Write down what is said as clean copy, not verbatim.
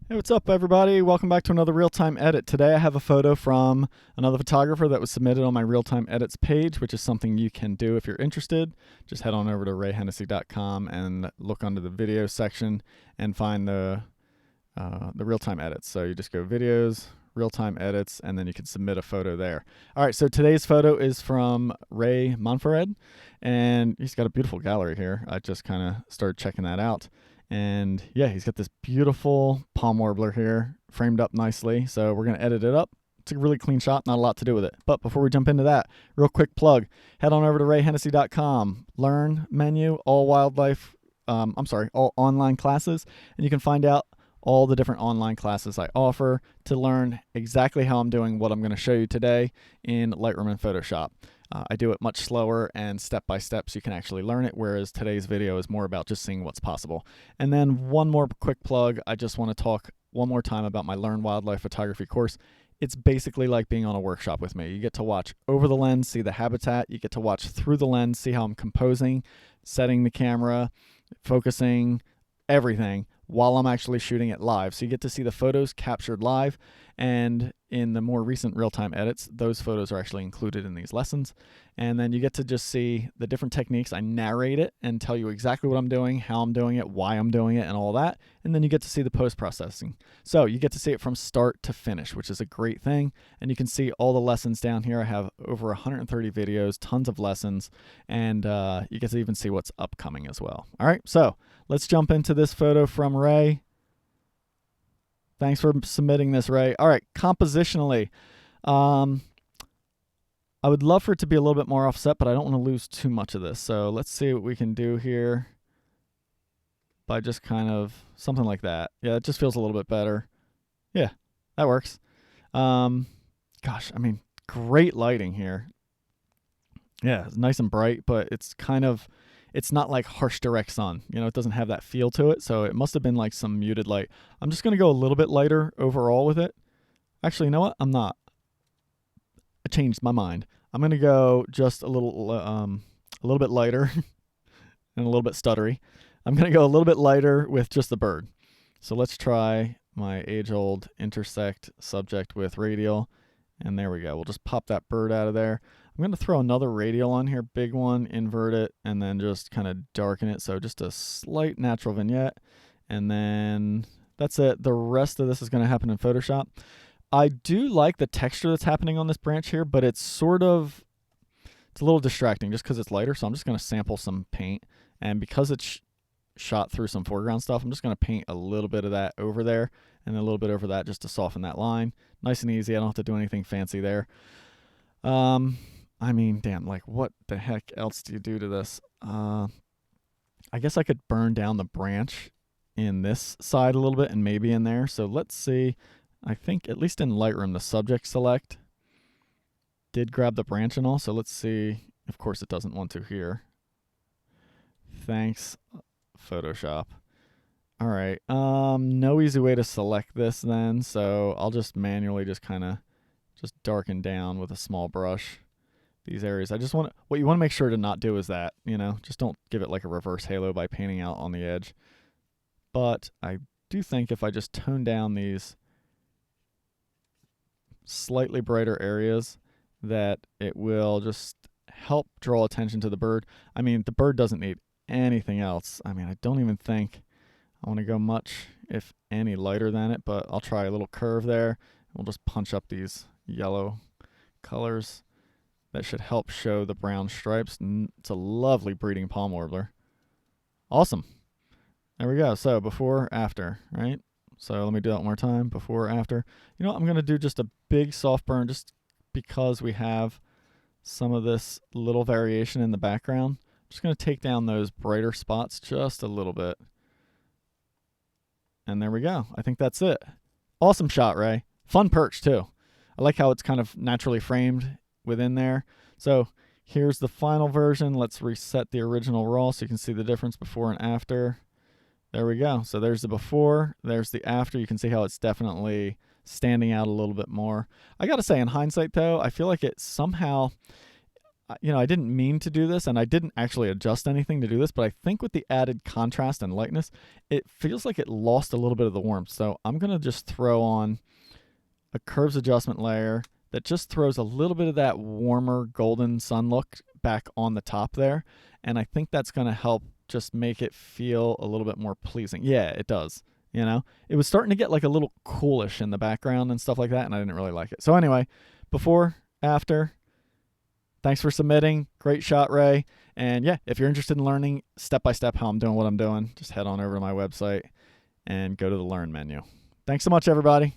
Hey, what's up, everybody? Welcome back to another Real-Time Edit. Today I have a photo from another photographer that was submitted on my Real-Time Edits page, which is something you can do if you're interested. Just head on over to rayhennessy.com and look under the video section and find the Real-Time Edits. So you just go Videos, Real-Time Edits, and then you can submit a photo there. All right, so today's photo is from Ray Monfared, and he's got a beautiful gallery here. I just kind of started checking that out. And yeah, he's got this beautiful palm warbler here, framed up nicely. So we're going to edit it up. It's a really clean shot, not a lot to do with it. But before we jump into that, real quick plug. Head on over to rayhennessy.com, learn menu, all online classes, and you can find out all the different online classes I offer to learn exactly how I'm doing what I'm going to show you today in Lightroom and Photoshop. I do it much slower and step by step so you can actually learn it, whereas today's video is more about just seeing what's possible. And then one more quick plug, I just want to talk one more time about my Learn Wildlife Photography course. It's basically like being on a workshop with me. You get to watch over the lens, see the habitat. You get to watch through the lens, see how I'm composing, setting the camera, focusing, everything while I'm actually shooting it live. So you get to see the photos captured live, and in the more recent real-time edits, those photos are actually included in these lessons. And then you get to just see the different techniques. I narrate it and tell you exactly what I'm doing, how I'm doing it, why I'm doing it, and all that. And then you get to see the post-processing. So you get to see it from start to finish, which is a great thing. And you can see all the lessons down here. I have over 130 videos, tons of lessons, and you get to even see what's upcoming as well. All right, so let's jump into this photo from Ray. Thanks for submitting this, Ray. All right, compositionally, I would love for it to be a little bit more offset, but I don't want to lose too much of this. So let's see what we can do here by just kind of something like that. Yeah, it just feels a little bit better. Yeah, that works. Gosh, I mean, great lighting here. Yeah, it's nice and bright, but it's not like harsh direct sun. You know, it doesn't have that feel to it. So it must have been like some muted light. I'm just going to go a little bit lighter overall with it. Actually, you know what? I'm not. I changed my mind. I'm going to go just a little bit lighter and a little bit stuttery. I'm going to go a little bit lighter with just the bird. So let's try my age-old intersect subject with radial. And there we go. We'll just pop that bird out of there. I'm going to throw another radial on here, big one, invert it, and then just kind of darken it. So just a slight natural vignette. And then that's it. The rest of this is going to happen in Photoshop. I do like the texture that's happening on this branch here, but it's a little distracting just because it's lighter. So I'm just going to sample some paint. And because it's shot through some foreground stuff, I'm just going to paint a little bit of that over there and a little bit over that just to soften that line. Nice and easy. I don't have to do anything fancy there. I mean, damn, like what the heck else do you do to this? I guess I could burn down the branch in this side a little bit and maybe in there. So let's see. I think at least in Lightroom, the subject select did grab the branch and all. So let's see. Of course, it doesn't want to here. Thanks, Photoshop. All right. No easy way to select this then. So I'll just manually just kind of just darken down with a small brush these areas. What you want to make sure to not do is that, just don't give it like a reverse halo by painting out on the edge. But I do think if I just tone down these slightly brighter areas, that it will just help draw attention to the bird. I mean, the bird doesn't need anything else. I mean, I don't even think I want to go much, if any, lighter than it, but I'll try a little curve there. We'll just punch up these yellow colors. That should help show the brown stripes. It's a lovely breeding palm warbler. Awesome. There we go. So before, after, right? So let me do that one more time. Before, after. You know what? I'm going to do just a big soft burn just because we have some of this little variation in the background. I'm just going to take down those brighter spots just a little bit. And there we go. I think that's it. Awesome shot, Ray. Fun perch, too. I like how it's kind of naturally framed within there. So here's the final version. Let's reset the original raw so you can see the difference before and after. There we go. So there's the before, there's the after. You can see how it's definitely standing out a little bit more. I gotta say, in hindsight though, I feel like it somehow, I didn't mean to do this, and I didn't actually adjust anything to do this, but I think with the added contrast and lightness, it feels like it lost a little bit of the warmth. So I'm going to just throw on a curves adjustment layer that just throws a little bit of that warmer golden sun look back on the top there. And I think that's going to help just make it feel a little bit more pleasing. Yeah, it does. It was starting to get like a little coolish in the background and stuff like that, and I didn't really like it. So anyway, before, after, thanks for submitting. Great shot, Ray. And yeah, if you're interested in learning step-by-step how I'm doing what I'm doing, just head on over to my website and go to the Learn menu. Thanks so much, everybody.